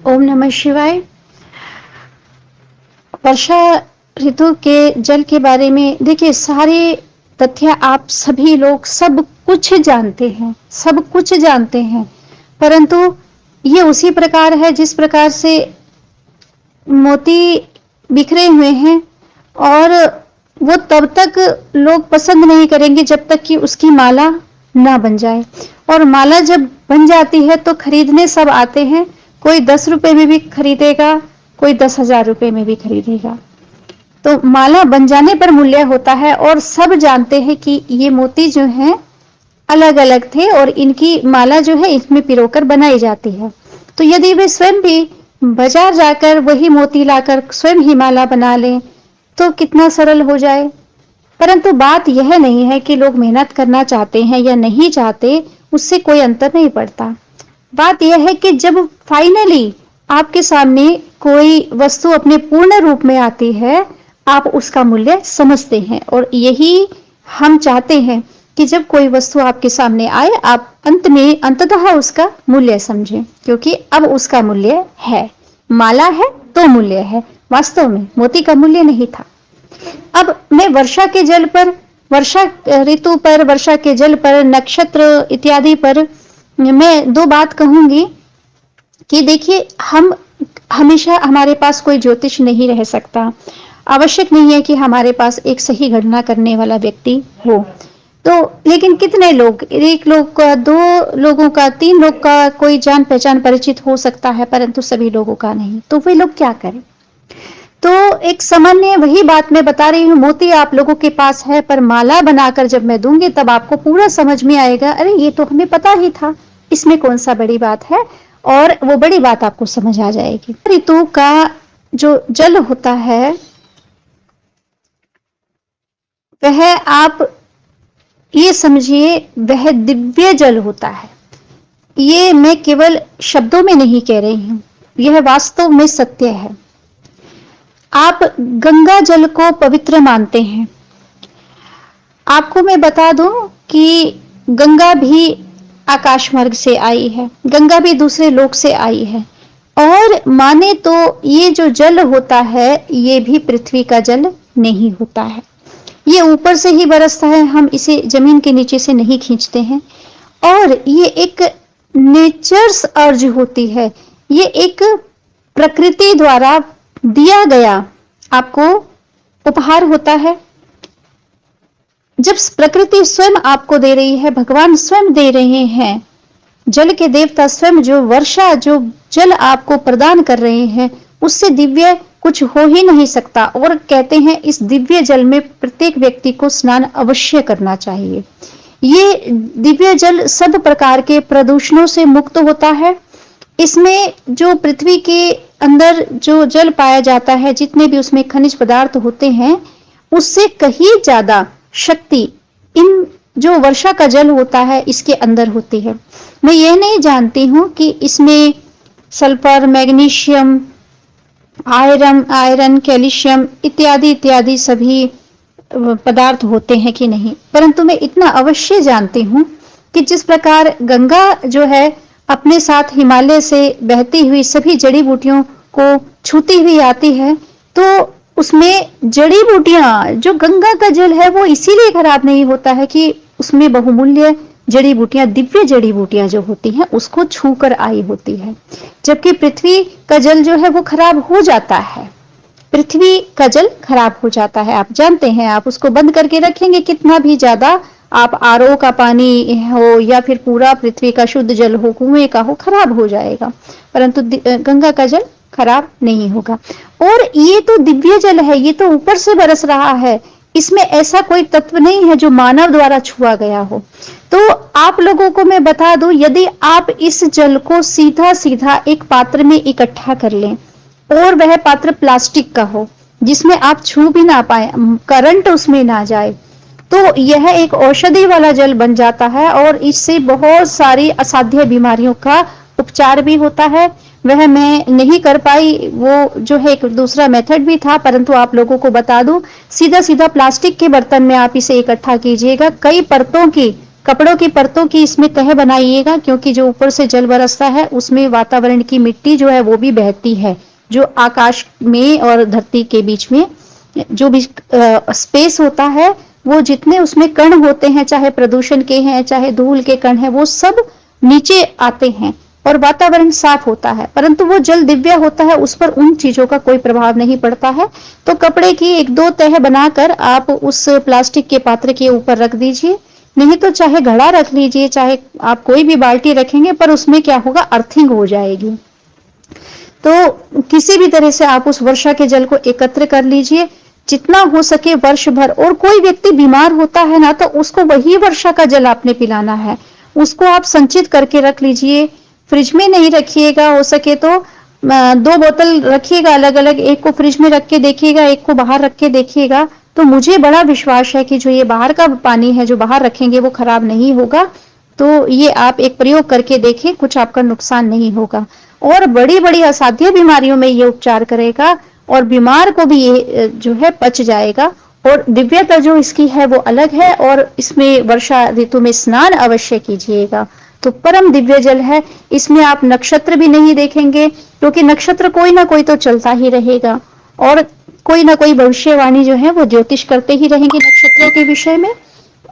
ओम नमः शिवाय। वर्षा ऋतु के जल के बारे में देखिए, सारे तथ्य आप सभी लोग सब कुछ जानते हैं, सब कुछ जानते हैं, परंतु ये उसी प्रकार है जिस प्रकार से मोती बिखरे हुए हैं, और वो तब तक लोग पसंद नहीं करेंगे जब तक कि उसकी माला ना बन जाए। और माला जब बन जाती है तो खरीदने सब आते हैं। कोई 10 रुपए में भी खरीदेगा, कोई 10,000 रुपए में भी खरीदेगा। तो माला बन जाने पर मूल्य होता है, और सब जानते हैं कि ये मोती जो हैं अलग अलग थे और इनकी माला जो है इसमें पिरोकर बनाई जाती है। तो यदि वे स्वयं भी बाजार जाकर वही मोती लाकर स्वयं ही माला बना लें तो कितना सरल हो जाए। परंतु बात यह नहीं है कि लोग मेहनत करना चाहते हैं या नहीं चाहते, उससे कोई अंतर नहीं पड़ता। बात यह है कि जब फाइनली आपके सामने कोई वस्तु अपने पूर्ण रूप में आती है, आप उसका मूल्य समझते हैं। और यही हम चाहते हैं कि जब कोई वस्तु आपके सामने आए, आप अंततः उसका मूल्य समझें, क्योंकि अब उसका मूल्य है। माला है तो मूल्य है, वास्तव में मोती का मूल्य नहीं था। अब मैं वर्षा के जल पर, वर्षा ऋतु पर, वर्षा के जल पर, नक्षत्र इत्यादि पर मैं दो बात कहूंगी कि देखिए, हम हमेशा हमारे पास कोई ज्योतिष नहीं रह सकता। आवश्यक नहीं है कि हमारे पास एक सही गणना करने वाला व्यक्ति हो। तो लेकिन कितने लोग, एक लोग का, दो लोगों का, तीन लोग का कोई जान पहचान परिचित हो सकता है, परंतु सभी लोगों का नहीं। तो वे लोग क्या करें? तो एक सामान्य वही बात मैं बता रही हूँ, मोती आप लोगों के पास है, पर माला बनाकर जब मैं दूंगी तब आपको पूरा समझ में आएगा, अरे ये तो हमें पता ही था, इसमें कौन सा बड़ी बात है, और वो बड़ी बात आपको समझ आ जाएगी। ऋतु का जो जल होता है वह, आप ये समझिए, वह दिव्य जल होता है। ये मैं केवल शब्दों में नहीं कह रही हूँ, यह वास्तव में सत्य है। आप गंगा जल को पवित्र मानते हैं। आपको मैं बता दूं कि गंगा भी आकाश मार्ग से आई है, गंगा भी दूसरे लोक से आई है। और माने तो ये जो जल होता है ये भी पृथ्वी का जल नहीं होता है, ये ऊपर से ही बरसता है, हम इसे जमीन के नीचे से नहीं खींचते हैं। और ये एक नेचर्स अर्ज होती है, ये एक प्रकृति द्वारा दिया गया आपको उपहार होता है। जब प्रकृति स्वयं आपको दे रही है, भगवान स्वयं दे रहे हैं, जल के देवता स्वयं जो वर्षा, जो जल आपको प्रदान कर रहे हैं, उससे दिव्य कुछ हो ही नहीं सकता। और कहते हैं इस दिव्य जल में प्रत्येक व्यक्ति को स्नान अवश्य करना चाहिए। ये दिव्य जल सब प्रकार के प्रदूषणों से मुक्त होता है। इसमें जो पृथ्वी के अंदर जो जल पाया जाता है, जितने भी उसमें खनिज पदार्थ होते हैं, उससे कहीं ज्यादा शक्ति इन जो वर्षा का जल होता है इसके अंदर होती है। मैं यह नहीं जानती हूं कि इसमें सल्फर, मैग्नीशियम, आयरन, कैल्शियम इत्यादि इत्यादि सभी पदार्थ होते हैं कि नहीं, परंतु मैं इतना अवश्य जानती हूं कि जिस प्रकार गंगा जो है अपने साथ हिमालय से बहती हुई सभी जड़ी बूटियों को छूती हुई आती है, तो उसमें जड़ी बूटियां, जो गंगा का जल है वो इसीलिए खराब नहीं होता है कि उसमें बहुमूल्य जड़ी बूटियां, दिव्य जड़ी बूटियां जो होती हैं उसको छूकर आई होती है। जबकि पृथ्वी का जल जो है वो खराब हो जाता है, पृथ्वी का जल खराब हो जाता है। आप जानते हैं, आप उसको बंद करके रखेंगे, कितना भी ज्यादा आप आरओ का पानी हो या फिर पूरा पृथ्वी का शुद्ध जल हो, कुएं का हो, खराब हो जाएगा, परंतु गंगा का जल खराब नहीं होगा। और ये तो दिव्य जल है, ये तो ऊपर से बरस रहा है, इसमें ऐसा कोई तत्व नहीं है जो मानव द्वारा छुआ गया हो। तो आप लोगों को मैं बता दूं, यदि आप इस जल को सीधा सीधा एक पात्र में इकट्ठा कर लें, और वह पात्र प्लास्टिक का हो जिसमें आप छू भी ना पाए, करंट उसमें ना जाए, तो यह एक औषधि वाला जल बन जाता है। और इससे बहुत सारी असाध्य बीमारियों का उपचार भी होता है। वह मैं नहीं कर पाई, वो जो है एक दूसरा मेथड भी था, परंतु आप लोगों को बता दूं, सीधा सीधा प्लास्टिक के बर्तन में आप इसे इकट्ठा कीजिएगा, कई परतों की कपड़ों की परतों की इसमें तह बनाइएगा, क्योंकि जो ऊपर से जल बरसता है उसमें वातावरण की मिट्टी जो है वो भी बहती है। जो आकाश में और धरती के बीच में जो भी स्पेस होता है, वो जितने उसमें कण होते हैं, चाहे प्रदूषण के हैं चाहे धूल के कण हैं, वो सब नीचे आते हैं और वातावरण साफ होता है। परंतु वो जल दिव्य होता है, उस पर उन चीजों का कोई प्रभाव नहीं पड़ता है। तो कपड़े की एक दो तह बनाकर आप उस प्लास्टिक के पात्र के ऊपर रख दीजिए, नहीं तो चाहे घड़ा रख लीजिए, चाहे आप कोई भी बाल्टी रखेंगे, पर उसमें क्या होगा, अर्थिंग हो जाएगी। तो किसी भी तरह से आप उस वर्षा के जल को एकत्र कर लीजिए जितना हो सके वर्ष भर। और कोई व्यक्ति बीमार होता है ना, तो उसको वही वर्षा का जल आपने पिलाना है, उसको आप संचित करके रख लीजिए। फ्रिज में नहीं रखिएगा, हो सके तो 2 बोतल रखिएगा अलग अलग, एक को फ्रिज में रख के देखिएगा, एक को बाहर रख के देखिएगा। तो मुझे बड़ा विश्वास है कि जो ये बाहर का पानी है जो बाहर रखेंगे वो खराब नहीं होगा। तो ये आप एक प्रयोग करके देखें, कुछ आपका नुकसान नहीं होगा और बड़ी बड़ी असाध्य बीमारियों में ये उपचार करेगा और बीमार को भी ये जो है पच जाएगा। और दिव्यता जो इसकी है वो अलग है और इसमें वर्षा ऋतु में स्नान अवश्य कीजिएगा। तो परम दिव्य जल है, इसमें आप नक्षत्र भी नहीं देखेंगे, क्योंकि नक्षत्र कोई ना कोई तो चलता ही रहेगा और कोई ना कोई भविष्यवाणी जो है वो ज्योतिष करते ही रहेंगे नक्षत्रों के विषय में।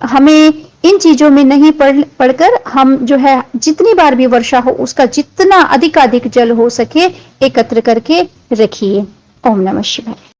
हमें इन चीजों में नहीं पढ़कर हम जो है जितनी बार भी वर्षा हो उसका जितना अधिकाधिक जल हो सके एकत्र करके रखिए। ओम नमः शिवाय।